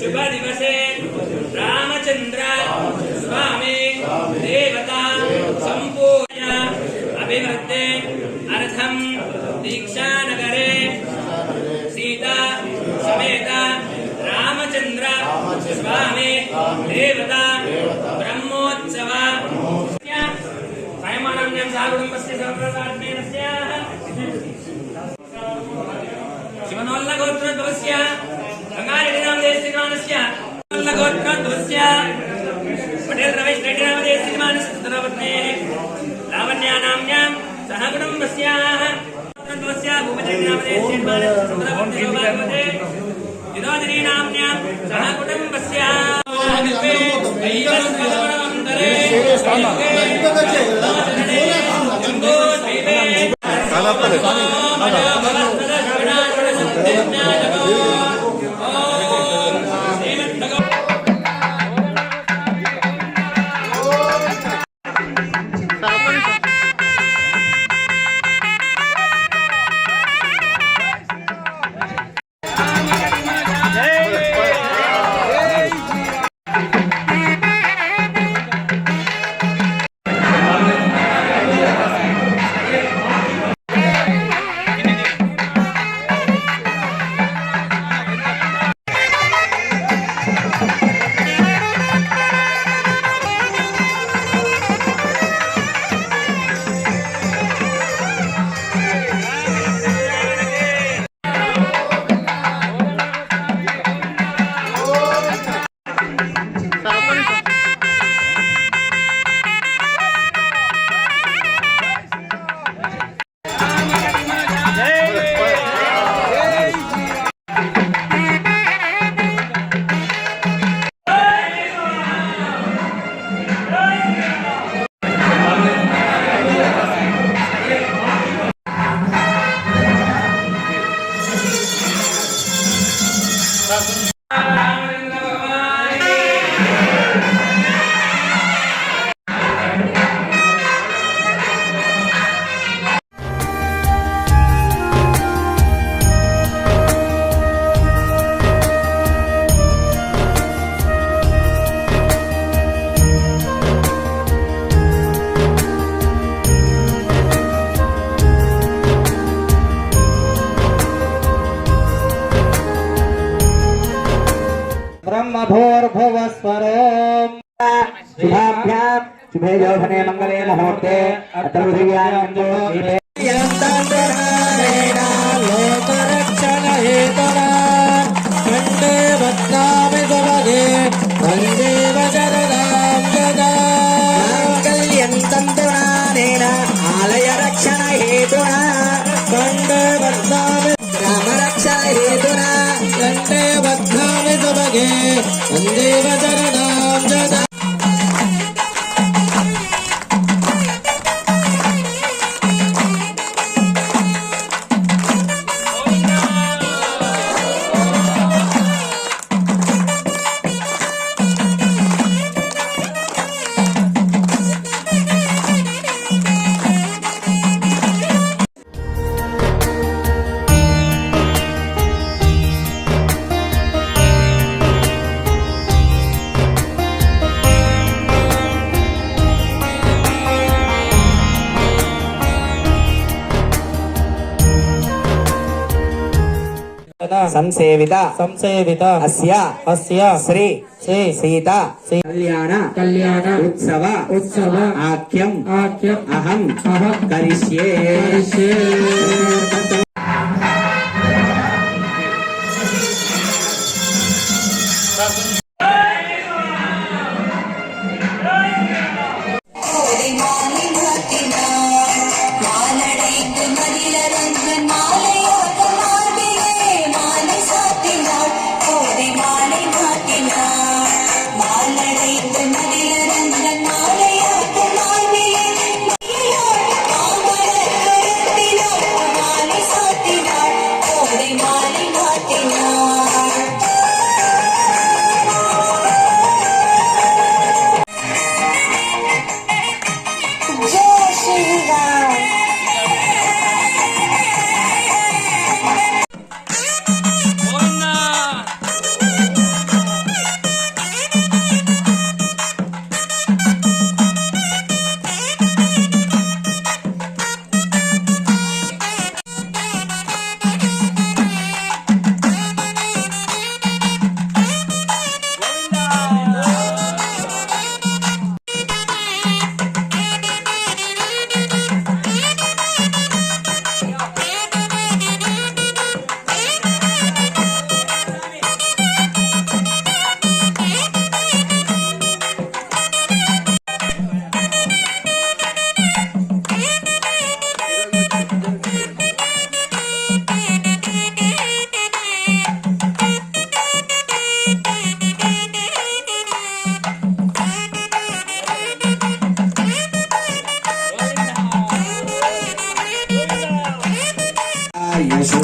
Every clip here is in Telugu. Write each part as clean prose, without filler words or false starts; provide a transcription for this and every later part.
शुभ दिवसे रामचंद्र स्वामी देवता संपूर्ण अभिवृद्धि अर्थम दीक्षा नगरे सीता समेत रामचंद्र स्वामी देवता ब्रह्मोत्सव सायमानम्यं साकुटुम्बस्य सर्वसात्मेनस्य शिवनोल्लगोत्रद्वस्य गंगारेड्डिनामदेशीमानस्य गोत्रद्वस्य पटेल रमेश रेड्डिनामदेशीमानस्य लावण्यानाम्यां सह कुटुम्बस्याः गोत्रद्वस्य भूपतिनामदेशीमानस्य विनोदिनीनाम्यां सह कुटुम्बस्याः शुभे यौवने मंगले मुहूर्ते अत्र पृथिव्यां लोकरक्षण हेतुना खंडे बद्धामि सुभगे वन्दे वज्रदां जदा कल्यन्तन्तुनानेन आलय रक्षण हेतुना खंडे बद्धामि राम रक्षण हेतुना खंडे बद्धामि सुभगे वन्दे वज्रदां जदा संसेवित अस्य श्री सीता कल्याण उत्सव आख्यम अहम करिष्ये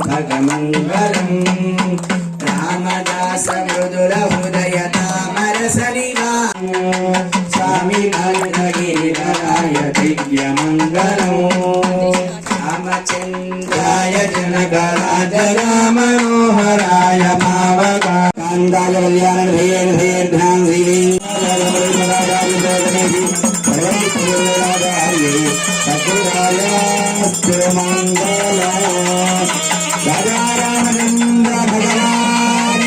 शुभगमङ्गलम् रामदास मृदुल हृदय तामरसलिला स्वामी भद्रगिरिधराय दिव्यमङ्गलम् रामचन्द्राय जनकराज रामनोहराय मावकान्दाय कल्याण ध्येर्ध्यान् श्रीलिङ्गाय मङ्गला राजा रामचंद्र भगवान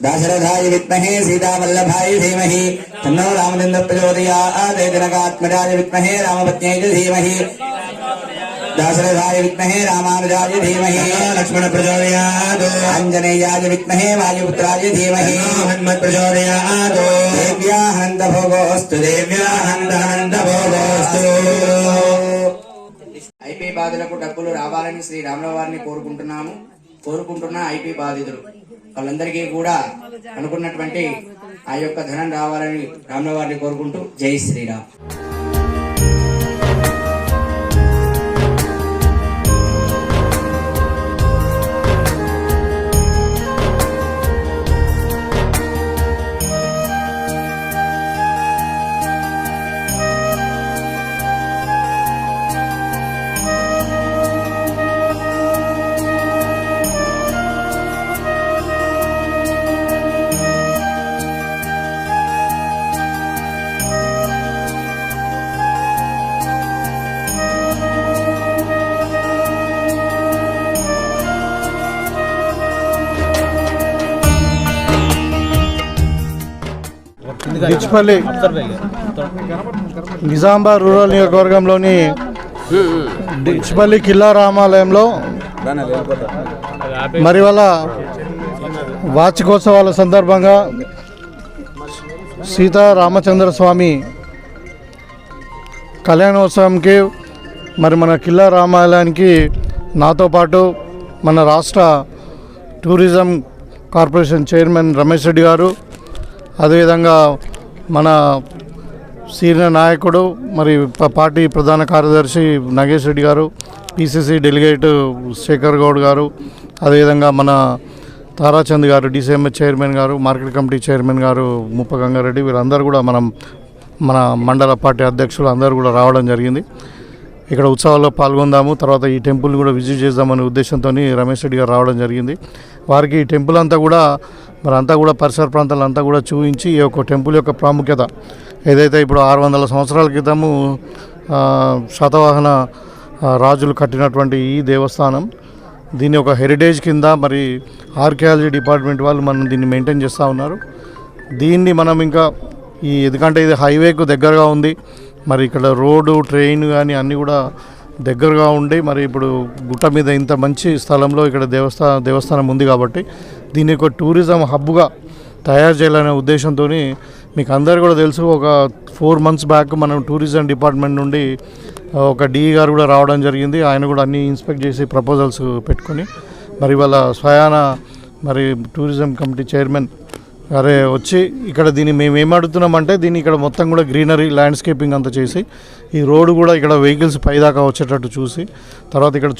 दाशरथाय विद्महे सीतावल्लभाय धीमहि तन्नो रामचंद्र प्रचोदयात् जनकात्मजाय विद्महे रामपत्न्यै धीमहि दाशरथाय विद्महे रामानुजाय धीमहि लक्ष्मण प्रचोदयात् आञ्जनेयाय विद्महे वायुपुत्राय धीमहि हनुमत् प्रचोदयात् देव्याहन्त भोगोऽस्तु देव्याहन्त भोगोऽस्तु ఐపీ బాధితులకు డబ్బులు రావాలని శ్రీ రాముల వారిని కోరుకుంటున్న ఐపీ బాధితులు వాళ్ళందరికీ కూడా అనుకున్నటువంటి ఆ యొక్క ధనం రావాలని రాముల వారిని కోరుకుంటూ జై శ్రీరామ్. డిచ్పల్లి నిజామాబాద్ రూరల్ నియోజకవర్గంలోని డిచ్పల్లి కిల్లా రామాలయంలో మరి వాళ్ళ వార్షికోత్సవాల సందర్భంగా సీతారామచంద్ర స్వామి కళ్యాణోత్సవంకి మరి మన కిల్లా రామాలయానికి నాతో పాటు మన రాష్ట్ర tourism corporation chairman Ramesh Reddy గారు, అదేవిధంగా మన సీనియర్ నాయకుడు మరి పార్టీ ప్రధాన కార్యదర్శి నాగేష్ రెడ్డి గారు, పిసిసి డెలిగేట్ శేఖర్ గౌడ్ గారు, అదేవిధంగా మన తారాచంద్ గారు డిసిఎంఎస్ చైర్మన్ గారు, మార్కెట్ కమిటీ చైర్మన్ గారు ముప్ప గంగారెడ్డి, వీళ్ళందరూ కూడా మన మండల పార్టీ అధ్యక్షులు అందరూ కూడా రావడం జరిగింది. ఇక్కడ ఉత్సవాల్లో పాల్గొందాము, తర్వాత ఈ టెంపుల్ని కూడా విజిట్ చేద్దామనే ఉద్దేశంతో రమేష్ రెడ్డి గారు రావడం జరిగింది. వారికి ఈ టెంపుల్ అంతా కూడా పరిసర ప్రాంతాలంతా కూడా చూపించి ఈ యొక్క టెంపుల్ యొక్క ప్రాముఖ్యత ఏదైతే ఇప్పుడు 600 సంవత్సరాల క్రితము శాతవాహన రాజులు కట్టినటువంటి ఈ దేవస్థానం, దీన్ని ఒక హెరిటేజ్ కింద మరి ఆర్కియాలజీ డిపార్ట్మెంట్ వాళ్ళు మనం దీన్ని మెయింటైన్ చేస్తూ ఉన్నారు. దీన్ని మనం ఇంకా ఎందుకంటే ఇది హైవేకు దగ్గరగా ఉంది, మరి ఇక్కడ రోడ్డు ట్రైన్ కానీ అన్నీ కూడా దగ్గరగా ఉండి మరి ఇప్పుడు గుట్ట మీద ఇంత మంచి స్థలంలో ఇక్కడ దేవస్థానం ఉంది కాబట్టి దీన్ని ఒక టూరిజం హబ్గా తయారు చేయాలనే ఉద్దేశంతో మీకు అందరు కూడా తెలుసు, ఒక 4 months బ్యాక్ మనం టూరిజం డిపార్ట్మెంట్ నుండి ఒక డిఈ గారు కూడా రావడం జరిగింది. ఆయన కూడా అన్నీ ఇన్స్పెక్ట్ చేసి ప్రపోజల్స్ పెట్టుకొని మరి వాళ్ళ స్వయాన మరి టూరిజం కమిటీ చైర్మన్ గారే వచ్చి ఇక్కడ దీన్ని మేము ఏమడుగుతున్నామంటే దీన్ని ఇక్కడ మొత్తం కూడా గ్రీనరీ ల్యాండ్స్కేపింగ్ అంతా చేసి ఈ రోడ్డు కూడా ఇక్కడ వెహికల్స్ పైదాకా వచ్చేటట్టు చూసి, తర్వాత ఇక్కడ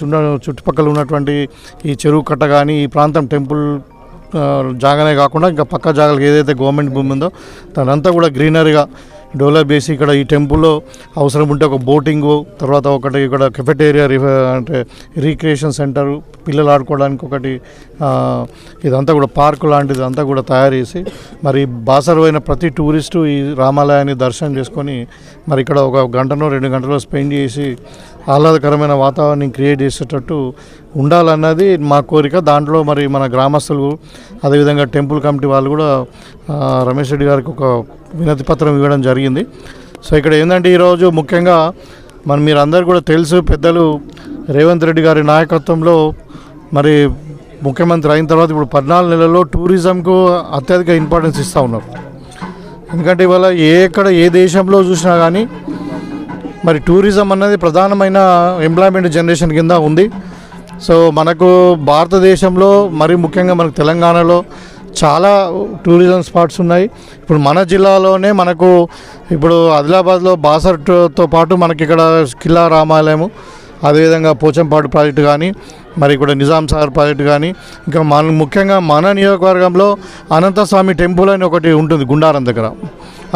చుట్టుపక్కల ఉన్నటువంటి ఈ చెరువు కట్ట కానీ ఈ ప్రాంతం టెంపుల్ జాగానే కాకుండా ఇంకా పక్క జాగాలకు ఏదైతే గవర్నమెంట్ భూమి ఉందో దానంతా కూడా గ్రీనరీగా డెవలప్ చేసి ఇక్కడ ఈ టెంపుల్లో అవసరం ఉంటే ఒక బోటింగు, తర్వాత ఒకటి ఇక్కడ కెఫెటేరియా అంటే రీక్రియేషన్ సెంటరు, పిల్లలు ఆడుకోవడానికి ఒకటి ఇదంతా కూడా పార్కు లాంటిది అంతా కూడా తయారు చేసి మరి బాసరు అయిన ప్రతి టూరిస్టు ఈ రామాలయాన్ని దర్శనం చేసుకొని మరి ఇక్కడ ఒక 1 గంటనో 2 గంటలో స్పెండ్ చేసి ఆహ్లాదకరమైన వాతావరణం క్రియేట్ చేసేటట్టు ఉండాలన్నది మా కోరిక. దాంట్లో మరి మన గ్రామస్తులు అదేవిధంగా టెంపుల్ కమిటీ వాళ్ళు కూడా రమేష్ రెడ్డి గారికి ఒక వినతి పత్రం ఇవ్వడం జరిగింది. సో ఇక్కడ ఏంటంటే ఈరోజు ముఖ్యంగా మీరందరూ కూడా తెలుసు, పెద్దలు రేవంత్ రెడ్డి గారి నాయకత్వంలో మరి ముఖ్యమంత్రి అయిన తర్వాత ఇప్పుడు 14 నెలల్లో టూరిజంకు అత్యధిక ఇంపార్టెన్స్ ఇస్తూ ఉన్నారు. ఎందుకంటే ఇవాళ ఏ దేశంలో చూసినా కానీ మరి టూరిజం అన్నది ప్రధానమైన ఎంప్లాయ్మెంట్ జనరేషన్ కింద ఉంది. సో మనకు భారతదేశంలో మరి ముఖ్యంగా మనకు తెలంగాణలో చాలా టూరిజం స్పాట్స్ ఉన్నాయి. ఇప్పుడు మన జిల్లాలోనే మనకు ఇప్పుడు ఆదిలాబాద్లో బాసర్తో పాటు మనకి ఇక్కడ కిల్లా రామాలయము, అదేవిధంగా పోచంపాడు ప్రాజెక్టు కానీ మరి ఇక్కడ నిజాం సాగర్ ప్రాజెక్టు కానీ ఇంకా ముఖ్యంగా మన నియోజకవర్గంలో అనంతస్వామి టెంపుల్ అని ఒకటి ఉంటుంది గుండారం దగ్గర.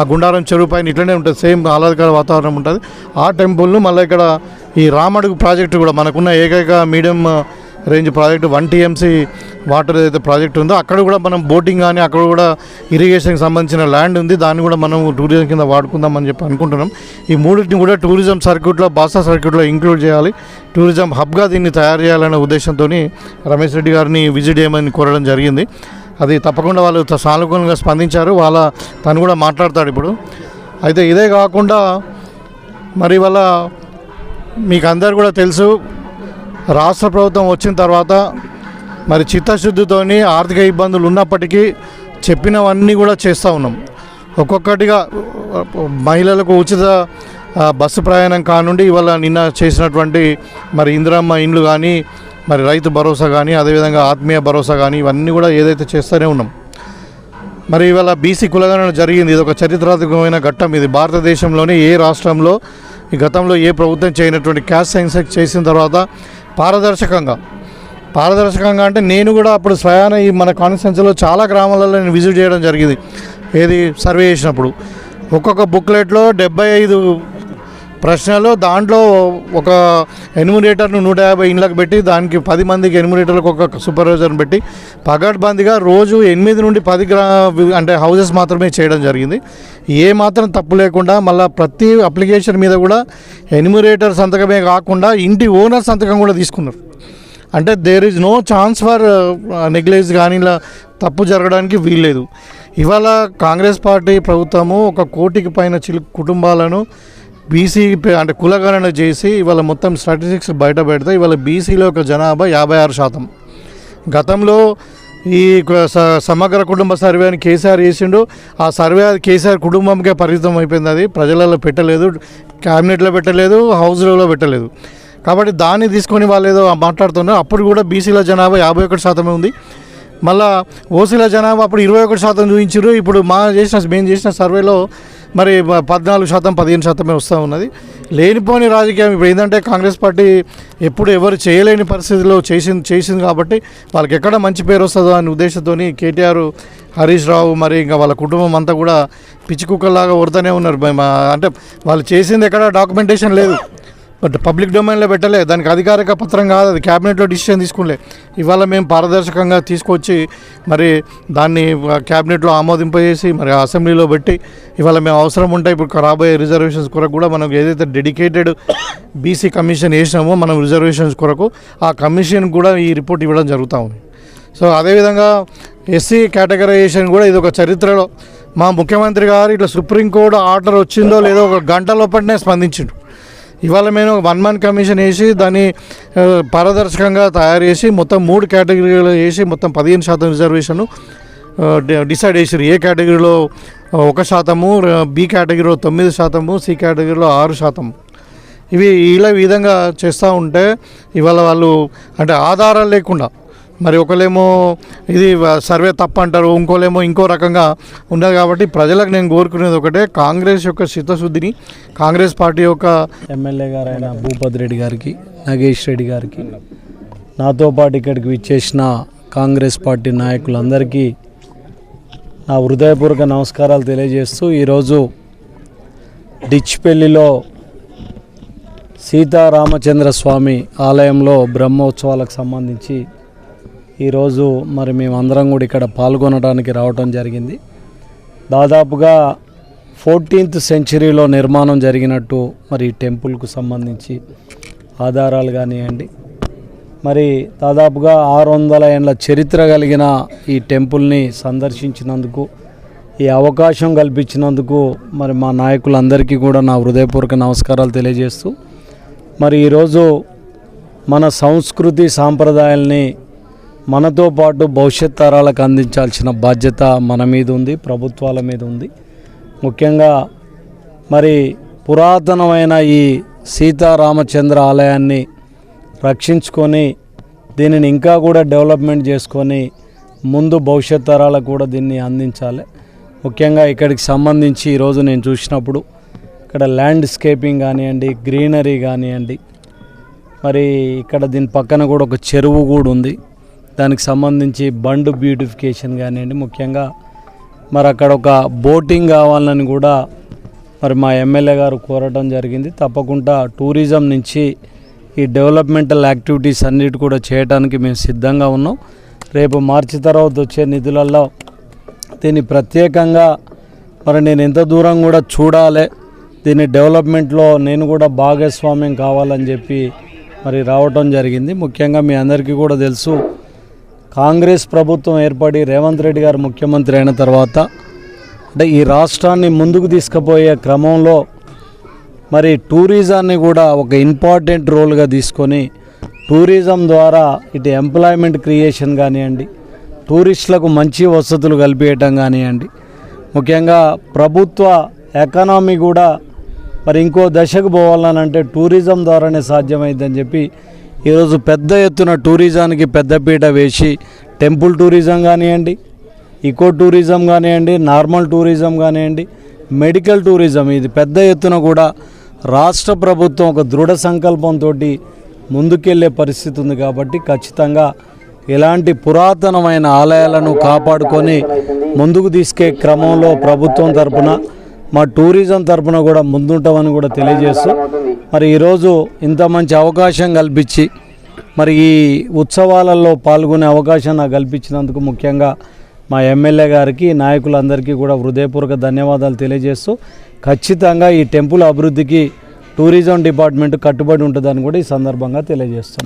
ఆ గుండారం చెరువు పైన ఇట్లనే ఉంటుంది, సేమ్ ఆహ్లాదకర వాతావరణం ఉంటుంది. ఆ టెంపుల్ను మళ్ళీ ఇక్కడ ఈ రామడుగు ప్రాజెక్టు కూడా మనకున్న ఏకైక medium range project 1 TMC water ఏదైతే ప్రాజెక్ట్ ఉందో అక్కడ కూడా మనం బోటింగ్ కానీ అక్కడ కూడా ఇరిగేషన్కి సంబంధించిన ల్యాండ్ ఉంది, దాన్ని కూడా మనం టూరిజం కింద వాడుకుందామని చెప్పి అనుకుంటున్నాం. ఈ మూడింటిని కూడా టూరిజం సర్క్యూట్లో బాసా సర్క్యూట్లో ఇంక్లూడ్ చేయాలి, టూరిజం హబ్గా దీన్ని తయారు చేయాలనే ఉద్దేశంతో రమేష్ రెడ్డి గారిని విజిట్ చేయమని కోరడం జరిగింది. అది తప్పకుండా వాళ్ళు సానుకూలంగా స్పందించారు. తను కూడా మాట్లాడతాడు ఇప్పుడు. అయితే ఇదే కాకుండా మరి వాళ్ళ మీకు అందరు కూడా తెలుసు, రాష్ట్ర ప్రభుత్వం వచ్చిన తర్వాత మరి చిత్తశుద్ధితోని ఆర్థిక ఇబ్బందులు ఉన్నప్పటికీ చెప్పినవన్నీ కూడా చేస్తూ ఉన్నాం. ఒక్కొక్కటిగా మహిళలకు ఉచిత బస్సు ప్రయాణం కానుండి ఇవాళ నిన్న చేసినటువంటి మరి ఇందిరమ్మ ఇండ్లు కానీ మరి రైతు భరోసా కానీ అదేవిధంగా ఆత్మీయ భరోసా కానీ ఇవన్నీ కూడా ఏదైతే చేస్తూనే ఉన్నాం. మరి ఇవాళ బీసీ కులగణన జరిగింది. ఇది ఒక చరిత్రాత్మకమైన ఘట్టం. ఇది భారతదేశంలోనే ఏ రాష్ట్రంలో ఈ గతంలో ఏ ప్రభుత్వం చేయనటువంటి క్యాస్ట్ సెన్సెక్స్ చేసిన తర్వాత పారదర్శకంగా అంటే నేను కూడా అప్పుడు స్వయాన ఈ మన కాన్స్టిట్యున్సీలో చాలా గ్రామాలలో నేను విజిట్ చేయడం జరిగింది. ఏది సర్వే చేసినప్పుడు ఒక్కొక్క బుక్లెట్లో 75 ప్రశ్నలు, దాంట్లో ఒక ఎన్యూమరేటర్ను 150 ఇండ్లకు పెట్టి దానికి 10 మందికి ఎన్యూమరేటర్లకు ఒక సూపర్వైజర్ని పెట్టి పగడ్బందీగా రోజు 8 నుండి 10 అంటే హౌసెస్ మాత్రమే చేయడం జరిగింది. ఏ మాత్రం తప్పు లేకుండా మళ్ళీ ప్రతి అప్లికేషన్ మీద కూడా ఎన్యూమరేటర్ సంతకమే కాకుండా ఇంటి ఓనర్ సంతకం కూడా తీసుకున్నారు. అంటే there is no chance for neglects కానీ ఇలా తప్పు జరగడానికి వీల్లేదు. ఇవాళ కాంగ్రెస్ పార్టీ ప్రభుత్వము 1 కోటికి పైన కుటుంబాలను బీసీ అంటే కులగణన చేసి ఇవాళ మొత్తం స్టాటిస్టిక్స్ బయట పెడితే ఇవాళ బీసీలో ఒక జనాభా 56%. గతంలో ఈ సమగ్ర కుటుంబ సర్వే అని కేసీఆర్ చేసిండు. ఆ సర్వే కేసీఆర్ కుటుంబంకే పరిమితం అయిపోయింది. అది ప్రజలలో పెట్టలేదు, క్యాబినెట్లో పెట్టలేదు, హౌస్లో పెట్టలేదు. కాబట్టి దాన్ని తీసుకొని వాళ్ళు ఏదో మాట్లాడుతున్నారు. అప్పుడు కూడా బీసీల జనాభా 51% ఉంది. మళ్ళా ఓసీల జనాభా అప్పుడు 21% చూపించారు. ఇప్పుడు మేము చేసిన సర్వేలో మరి 14%, 15% వస్తూ ఉన్నది. లేనిపోని రాజకీయం ఇప్పుడు ఏంటంటే కాంగ్రెస్ పార్టీ ఎప్పుడు ఎవరు చేయలేని పరిస్థితిలో చేసింది కాబట్టి వాళ్ళకి ఎక్కడ మంచి పేరు వస్తుందో అనే ఉద్దేశంతో కేటీఆర్, హరీష్ రావు మరి ఇంకా వాళ్ళ కుటుంబం అంతా కూడా పిచ్చి కుక్కల్లాగా కొడుతూనే ఉన్నారు. అంటే వాళ్ళు చేసింది ఎక్కడ డాక్యుమెంటేషన్ లేదు, బట్ పబ్లిక్ డొమైన్లో పెట్టలే, దానికి అధికారిక పత్రం కాదు, అది క్యాబినెట్లో డిసిషన్ తీసుకులే. ఇవాళ మేము పారదర్శకంగా తీసుకొచ్చి మరి దాన్ని క్యాబినెట్లో ఆమోదింపజేసి మరి అసెంబ్లీలో పెట్టి ఇవాళ మేము అవసరం ఉంటే ఇప్పుడు రాబోయే రిజర్వేషన్స్ కొరకు కూడా మనం ఏదైతే డెడికేటెడ్ బీసీ కమిషన్ వేసినామో మనం రిజర్వేషన్స్ కొరకు ఆ కమిషన్ కూడా ఈ రిపోర్ట్ ఇవ్వడం జరుగుతూ ఉంది. సో అదేవిధంగా ఎస్సీ కేటగరైజేషన్ కూడా ఇది ఒక చరిత్రలో మా ముఖ్యమంత్రి గారు ఇట్లా సుప్రీంకోర్టు ఆర్డర్ వచ్చిందో లేదో 1 గంట లోపలనే స్పందించిండు. ఇవాళ మేము 1 మంత్ కమిషన్ వేసి దాన్ని పారదర్శకంగా తయారు చేసి మొత్తం 3 కేటగిరీలు వేసి మొత్తం 15% రిజర్వేషన్ డిసైడ్ చేసారు. ఏ కేటగిరీలో 1%, బి కేటగిరీలో 9%, సి కేటగిరీలో 6%. ఇవి ఇలా విధంగా చేస్తూ ఉంటే ఇవాళ వాళ్ళు అంటే ఆధారాలు లేకుండా మరి ఒకళ్ళేమో ఇది సర్వే తప్పు అంటారు, ఇంకోలేమో ఇంకో రకంగా ఉన్నది. కాబట్టి ప్రజలకు నేను కోరుకునేది ఒకటే, కాంగ్రెస్ యొక్క చిత్తశుద్ధిని, కాంగ్రెస్ పార్టీ యొక్క ఎమ్మెల్యే గారైన భూపతి రెడ్డి గారికి, నాగేష్ రెడ్డి గారికి, నాతో పాటు ఇక్కడికి విచ్చేసిన కాంగ్రెస్ పార్టీ నాయకులందరికీ నా హృదయపూర్వక నమస్కారాలు తెలియజేస్తూ ఈరోజు డిచ్పెల్లిలో సీతారామచంద్ర స్వామి ఆలయంలో బ్రహ్మోత్సవాలకు సంబంధించి ఈరోజు మరి మేమందరం కూడా ఇక్కడ పాల్గొనడానికి రావటం జరిగింది. దాదాపుగా 14th సెంచరీలో నిర్మాణం జరిగినట్టు మరి టెంపుల్కు సంబంధించి ఆధారాలు కానివ్వండి, మరి దాదాపుగా 600 ఏళ్ళ చరిత్ర కలిగిన ఈ టెంపుల్ని సందర్శించినందుకు, ఈ అవకాశం కల్పించినందుకు మరి మా నాయకులందరికీ కూడా నా హృదయపూర్వక నమస్కారాలు తెలియజేస్తూ మరి ఈరోజు మన సంస్కృతి సాంప్రదాయాల్ని మనతో పాటు భవిష్యత్ తరాలకు అందించాల్సిన బాధ్యత మన మీద ఉంది, ప్రభుత్వాల మీద ఉంది. ముఖ్యంగా మరి పురాతనమైన ఈ సీతారామచంద్ర ఆలయాన్ని రక్షించుకొని దీనిని ఇంకా కూడా డెవలప్మెంట్ చేసుకొని ముందు భవిష్యత్ తరాలకు కూడా దీన్ని అందించాలి. ముఖ్యంగా ఇక్కడికి సంబంధించి ఈరోజు నేను చూసినప్పుడు ఇక్కడ ల్యాండ్స్కేపింగ్ కానివ్వండి, గ్రీనరీ కానివ్వండి, మరి ఇక్కడ దీని పక్కన కూడా ఒక చెరువు కూడా ఉంది, దానికి సంబంధించి బండ్ బ్యూటిఫికేషన్ కానివ్వండి, ముఖ్యంగా మరి అక్కడ ఒక బోటింగ్ కావాలని కూడా మరి మా ఎమ్మెల్యే గారు కోరటం జరిగింది. తప్పకుండా టూరిజం నుంచి ఈ డెవలప్మెంటల్ యాక్టివిటీస్ అన్నిటి కూడా చేయడానికి మేము సిద్ధంగా ఉన్నాం. రేపు మార్చి తర్వాత వచ్చే నిధులలో దీన్ని ప్రత్యేకంగా మరి నేను ఎంత దూరం కూడా చూడాలి, దీని డెవలప్మెంట్లో నేను కూడా భాగస్వామ్యం కావాలని చెప్పి మరి రావటం జరిగింది. ముఖ్యంగా మీ అందరికీ కూడా తెలుసు, కాంగ్రెస్ ప్రభుత్వం ఏర్పడి రేవంత్ రెడ్డి గారు ముఖ్యమంత్రి అయిన తర్వాత అంటే ఈ రాష్ట్రాన్ని ముందుకు తీసుకుపోయే క్రమంలో మరి టూరిజాన్ని కూడా ఒక ఇంపార్టెంట్ రోల్గా తీసుకొని టూరిజం ద్వారా ఇటు ఎంప్లాయ్మెంట్ క్రియేషన్ కానివ్వండి, టూరిస్టులకు మంచి వసతులు కల్పించడం కానివ్వండి, ముఖ్యంగా ప్రభుత్వ ఎకానమీ కూడా మరి ఇంకో దశకు పోవాలనంటే టూరిజం ద్వారానే సాధ్యమైందని చెప్పి ఈరోజు పెద్ద ఎత్తున టూరిజానికి పెద్దపీట వేసి టెంపుల్ టూరిజం కానివ్వండి, ఈకో టూరిజం కానివ్వండి, నార్మల్ టూరిజం కానివ్వండి, మెడికల్ టూరిజం, ఇది పెద్ద ఎత్తున కూడా రాష్ట్ర ప్రభుత్వం ఒక దృఢ సంకల్పంతో ముందుకెళ్లే పరిస్థితి ఉంది. కాబట్టి ఖచ్చితంగా ఇలాంటి పురాతనమైన ఆలయాలను కాపాడుకొని ముందుకు తీసుకే క్రమంలో ప్రభుత్వం తరపున మా టూరిజం తరపున కూడా ముందుంటామని కూడా తెలియజేస్తూ మరి ఈరోజు ఇంత మంచి అవకాశం కల్పించి మరి ఈ ఉత్సవాలలో పాల్గొనే అవకాశం నాకు కల్పించినందుకు ముఖ్యంగా మా ఎమ్మెల్యే గారికి, నాయకులందరికీ కూడా హృదయపూర్వక ధన్యవాదాలు తెలియజేస్తూ ఖచ్చితంగా ఈ టెంపుల్ అభివృద్ధికి టూరిజం డిపార్ట్మెంట్ కట్టుబడి ఉంటుందని కూడా ఈ సందర్భంగా తెలియజేస్తాం.